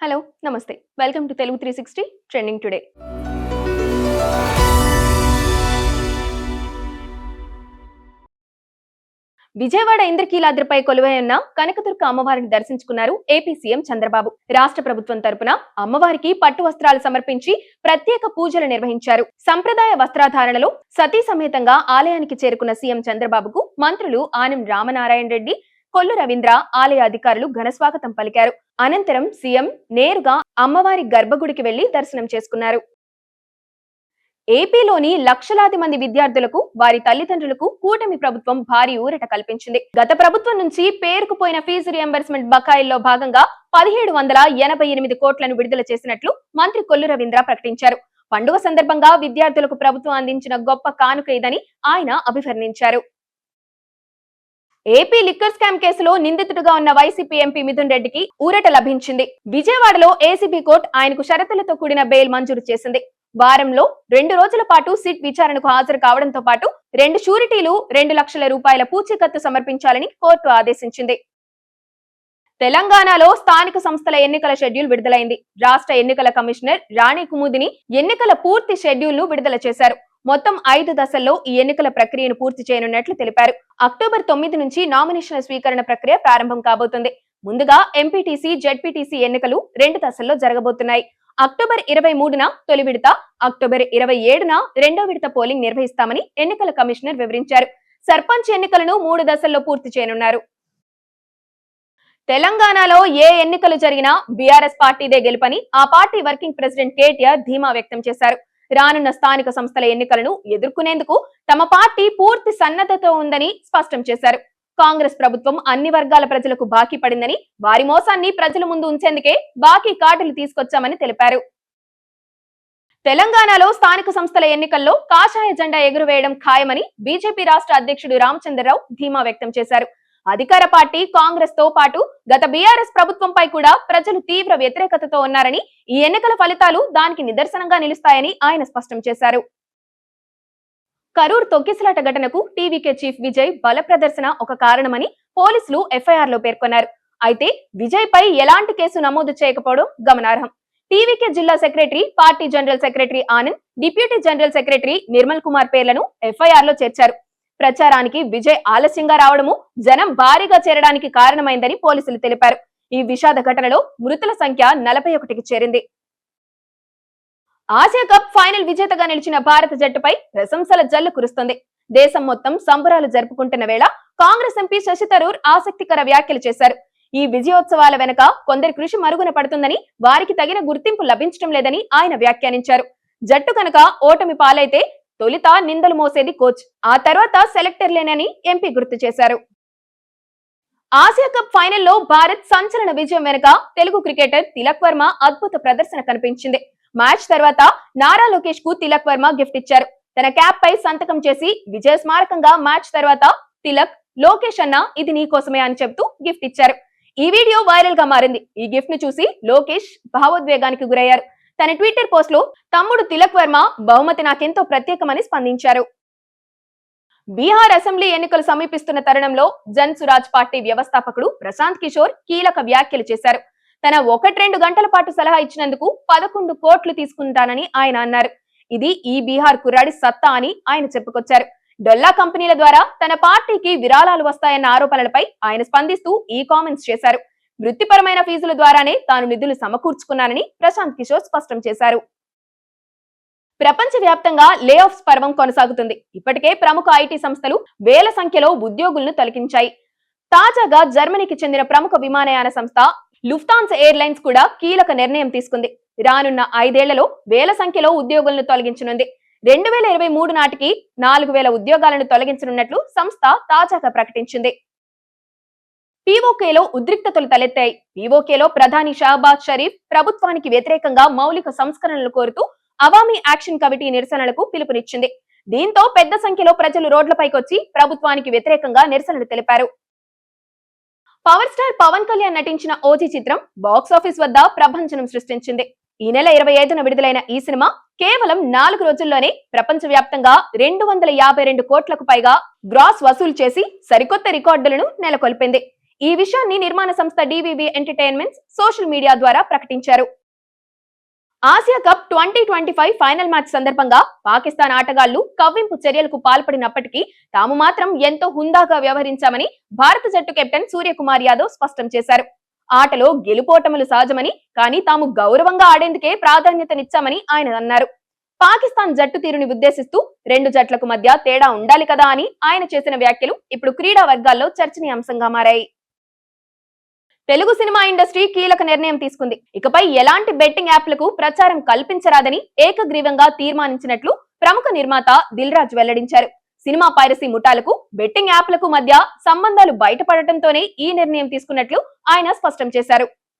Hello నమస్తే welcome to Telugu 360 trending today. Vijayawada ఇంద్రకీలాద్రిపై కొలువై ఉన్న కనకదుర్గ అమ్మవారిని దర్శించుకున్నారు ఏపీ సీఎం చంద్రబాబు. రాష్ట్ర ప్రభుత్వం తరపున అమ్మవారికి పట్టు వస్త్రాలు సమర్పించి ప్రత్యేక పూజలు నిర్వహించారు. సంప్రదాయ వస్త్రాధారణలో సతీ సమేతంగా ఆలయానికి చేరుకున్న సీఎం చంద్రబాబుకు మంత్రులు ఆనం రామనారాయణ రెడ్డి, కొల్లు రవీంద్ర, ఆలయ అధికారులు ఘనస్వాగతం పలికారు. అనంతరం సీఎం నేరుగా అమ్మవారి గర్భగుడికి వెళ్లి దర్శనం చేసుకున్నారు. ఏపీలోని లక్షలాది మంది విద్యార్థులకు వారి తల్లిదండ్రులకు కూటమి ప్రభుత్వం భారీ ఊరట కల్పించింది. గత ప్రభుత్వం నుంచి పేరుకుపోయిన ఫీజు రియంబర్స్మెంట్ బకాయిల్లో భాగంగా 1788 కోట్లను విడుదల చేసినట్లు మంత్రి కొల్లు రవీంద్ర ప్రకటించారు. పండుగ సందర్భంగా విద్యార్థులకు ప్రభుత్వం అందించిన గొప్ప కానుక ఇదని ఆయన అభివర్ణించారు. ఏపీ లిక్కర్ స్కామ్ కేసులో నిందితుడుగా ఉన్న వైసీపీ ఎంపీ మిథున్ రెడ్డికి ఊరట లభించింది. విజయవాడలో ఏసీబీ కోర్టు ఆయనకు షరతులతో కూడిన బెయిల్ మంజూరు చేసింది. వారంలో 2 రోజుల పాటు సిట్ విచారణకు హాజరు కావడంతో పాటు 2 షూరిటీలు 2 లక్షల రూపాయల పూచీకత్తు సమర్పించాలని కోర్టు ఆదేశించింది. తెలంగాణలో స్థానిక సంస్థల ఎన్నికల షెడ్యూల్ విడుదలైంది. రాష్ట్ర ఎన్నికల కమిషనర్ రాణి కుముదిని ఎన్నికల పూర్తి షెడ్యూల్ ను విడుదల చేశారు. మొత్తం 5 దశల్లో ఈ ఎన్నికల ప్రక్రియను పూర్తి చేయనున్నట్లు తెలిపారు. అక్టోబర్ 9 నుంచి నామినేషన్ల స్వీకరణ ప్రక్రియ ప్రారంభం కాబోతుంది. ముందుగా ఎంపీటీసీ, జెడ్పీటీసీ ఎన్నికలు 2 దశల్లో జరగబోతున్నాయి. అక్టోబర్ 23న తొలి విడత, అక్టోబర్ 27న రెండో విడత పోలింగ్ నిర్వహిస్తామని ఎన్నికల కమిషనర్ వివరించారు. సర్పంచ్ ఎన్నికలను 3 దశల్లో పూర్తి చేయనున్నారు. తెలంగాణలో ఏ ఎన్నికలు జరిగినా బీఆర్ఎస్ పార్టీదే గెలుపని ఆ పార్టీ వర్కింగ్ ప్రెసిడెంట్ కేటీఆర్ ధీమా వ్యక్తం చేశారు. రానున్న స్థానిక సంస్థల ఎన్నికలను ఎదుర్కొనేందుకు తమ పార్టీ పూర్తి సన్నద్ధతో ఉందని స్పష్టం చేశారు. కాంగ్రెస్ ప్రభుత్వం అన్ని వర్గాల ప్రజలకు బాకీ పడిందని, వారి మోసాన్ని ప్రజల ముందు ఉంచేందుకే బాకీ కార్డులు తీసుకొచ్చామని తెలిపారు. తెలంగాణలో స్థానిక సంస్థల ఎన్నికల్లో కాషాయ జెండా ఎగురవేయడం ఖాయమని బీజేపీ రాష్ట్ర అధ్యక్షుడు రామచంద్రరావు ధీమా వ్యక్తం చేశారు. అధికార పార్టీ కాంగ్రెస్ తో పాటు గత బీఆర్ఎస్ ప్రభుత్వంపై కూడా ప్రజలు తీవ్ర వ్యతిరేకతతో ఉన్నారని, ఈ ఎన్నికల ఫలితాలు దానికి నిదర్శనంగా నిలుస్తాయని ఆయన స్పష్టం చేశారు. కరూర్ తొక్కిసలాట ఘటనకు టీవీకే చీఫ్ విజయ్ బల ప్రదర్శన ఒక కారణమని పోలీసులు ఎఫ్ఐఆర్ లో పేర్కొన్నారు. అయితే విజయ్ పై ఎలాంటి కేసు నమోదు చేయకపోవడం గమనార్హం. టీవీకే జిల్లా secretary, party general secretary Anand, deputy general secretary Nirmal Kumar పేర్లను ఎఫ్ఐఆర్ లో చేర్చారు. ప్రచారానికి విజయ్ ఆలస్యంగా రావడము జనం భారీగా చేరడానికి కారణమైందని పోలీసులు తెలిపారు. ఈ విషాద ఘటనలో మృతుల సంఖ్య 41కి చేరింది. ఆసియా కప్ ఫైనల్ విజేతగా నిలిచిన భారత జట్టుపై ప్రశంసల జల్లు కురుస్తుంది. దేశం మొత్తం సంబరాలు జరుపుకుంటున్న వేళ కాంగ్రెస్ ఎంపీ శశి థరూర్ ఆసక్తికర వ్యాఖ్యలు చేశారు. ఈ విజయోత్సవాల వెనుక కొందరి కృషి మరుగున పడుతుందని, వారికి తగిన గుర్తింపు లభించడం లేదని ఆయన వ్యాఖ్యానించారు. జట్టు కనుక ఓటమి పాలైతే తొలిత నిందలు మోసేది కోచ్, ఆ తర్వాత సెలెక్టర్లేనని ఎంపీ గుర్తు చేశారు. ఆసియా కప్ ఫైనల్లో భారత్ సంచలన విజయం వెనుక తెలుగు క్రికెటర్ తిలక్ వర్మ అద్భుత ప్రదర్శన కనిపించింది. మ్యాచ్ తర్వాత నారా లోకేష్ కు తిలక్ వర్మ గిఫ్ట్ ఇచ్చారు. తన క్యాప్ పై సంతకం చేసి విజయ స్మారకంగా మ్యాచ్ తర్వాత తిలక్, లోకేష్ అన్న ఇది నీ కోసమే అని చెబుతూ గిఫ్ట్ ఇచ్చారు. ఈ వీడియో వైరల్ గా మారింది. ఈ గిఫ్ట్ ను చూసి లోకేష్ భావోద్వేగానికి గురయ్యారు. తన ట్విట్టర్ పోస్ట్ లో తమ్ముడు తిలక్ వర్మ బహుమతి నాకెంతో ప్రత్యేకమని స్పందించారు. బీహార్ అసెంబ్లీ ఎన్నికలు సమీపిస్తున్న తరుణంలో జన్ సురాజ్ పార్టీ వ్యవస్థాపకుడు ప్రశాంత్ కిషోర్ కీలక వ్యాఖ్యలు చేశారు. తన 1-2 గంటల పాటు సలహా ఇచ్చినందుకు 11 కోట్లు తీసుకుంటానని ఆయన అన్నారు. ఇది ఈ బీహార్ కుర్రాడి సత్తా అని ఆయన చెప్పుకొచ్చారు. డొల్లా కంపెనీల ద్వారా తన పార్టీకి విరాళాలు వస్తాయన్న ఆరోపణలపై ఆయన స్పందిస్తూ ఈ కామెంట్స్ చేశారు. వృత్తిపరమైన ఫీజుల ద్వారానే తాను నిధులు సమకూర్చుకున్నానని ప్రశాంత్ కిషోర్ స్పష్టం చేశారు. ప్రపంచ వ్యాప్తంగా లే ఆఫ్స్ పర్వం కొనసాగుతుంది. ఇప్పటికే ప్రముఖ ఐటీ సంస్థలు వేల సంఖ్యలో ఉద్యోగులను తొలగించాయి. తాజాగా జర్మనీకి చెందిన ప్రముఖ విమానయాన సంస్థ లుఫ్తాన్సా ఎయిర్లైన్స్ కూడా కీలక నిర్ణయం తీసుకుంది. రానున్న 5 ఏళ్లలో వేల సంఖ్యలో ఉద్యోగులను తొలగించనుంది. 2023 నాటికి 4000 ఉద్యోగాలను తొలగించనున్నట్లు సంస్థ తాజాగా ప్రకటించింది. పీఓకేలో ఉద్రిక్తతలు తలెత్తాయి. పీఓకేలో ప్రధాని షహబాజ్ షరీఫ్ ప్రభుత్వానికి వ్యతిరేకంగా మౌలిక సంస్కరణలు కోరుతూ అవామీ యాక్షన్ కమిటీ నిరసనలకు పిలుపునిచ్చింది. దీంతో పెద్ద సంఖ్యలో ప్రజలు రోడ్లపైకొచ్చి ప్రభుత్వానికి వ్యతిరేకంగా నిరసనలు తెలిపారు. పవర్ స్టార్ పవన్ కళ్యాణ్ నటించిన ఓజీ చిత్రం బాక్సాఫీస్ వద్ద ప్రభంజనం సృష్టించింది. ఈ నెల 25న విడుదలైన ఈ సినిమా కేవలం 4 రోజుల్లోనే ప్రపంచ వ్యాప్తంగా 252 కోట్లకు పైగా గ్రాస్ వసూలు చేసి సరికొత్త రికార్డులను నెలకొల్పింది. ఈ విషయాన్ని నిర్మాణ సంస్థ డివివి ఎంటర్టైన్మెంట్స్ సోషల్ మీడియా ద్వారా ప్రకటించారు. ఆసియా కప్ 2025 ఫైనల్ మ్యాచ్ సందర్భంగా పాకిస్తాన్ ఆటగాళ్లు కవ్వింపు చర్యలకు పాల్పడినప్పటికీ తాము మాత్రం ఎంతో హుందాగా వ్యవహరించామని భారత జట్టు కెప్టెన్ సూర్యకుమార్ యాదవ్ స్పష్టం చేశారు. ఆటలో గెలుపోటములు సహజమని, కానీ తాము గౌరవంగా ఆడేందుకే ప్రాధాన్యతనిచ్చామని ఆయన అన్నారు. పాకిస్తాన్ జట్టు తీరుని ఉద్దేశిస్తూ రెండు జట్లకు మధ్య తేడా ఉండాలి కదా అని ఆయన చేసిన వ్యాఖ్యలు ఇప్పుడు క్రీడా వర్గాల్లో చర్చనీయాంశంగా మారాయి. తెలుగు సినిమా ఇండస్ట్రీ కీలక నిర్ణయం తీసుకుంది. ఇకపై ఎలాంటి బెట్టింగ్ యాప్లకు ప్రచారం కల్పించరాదని ఏకగ్రీవంగా తీర్మానించినట్లు ప్రముఖ నిర్మాత దిల్ రాజు వెల్లడించారు. సినిమా పైరసీ ముఠాలకు బెట్టింగ్ యాప్లకు మధ్య సంబంధాలు బయటపడటంతోనే ఈ నిర్ణయం తీసుకున్నట్లు ఆయన స్పష్టం చేశారు.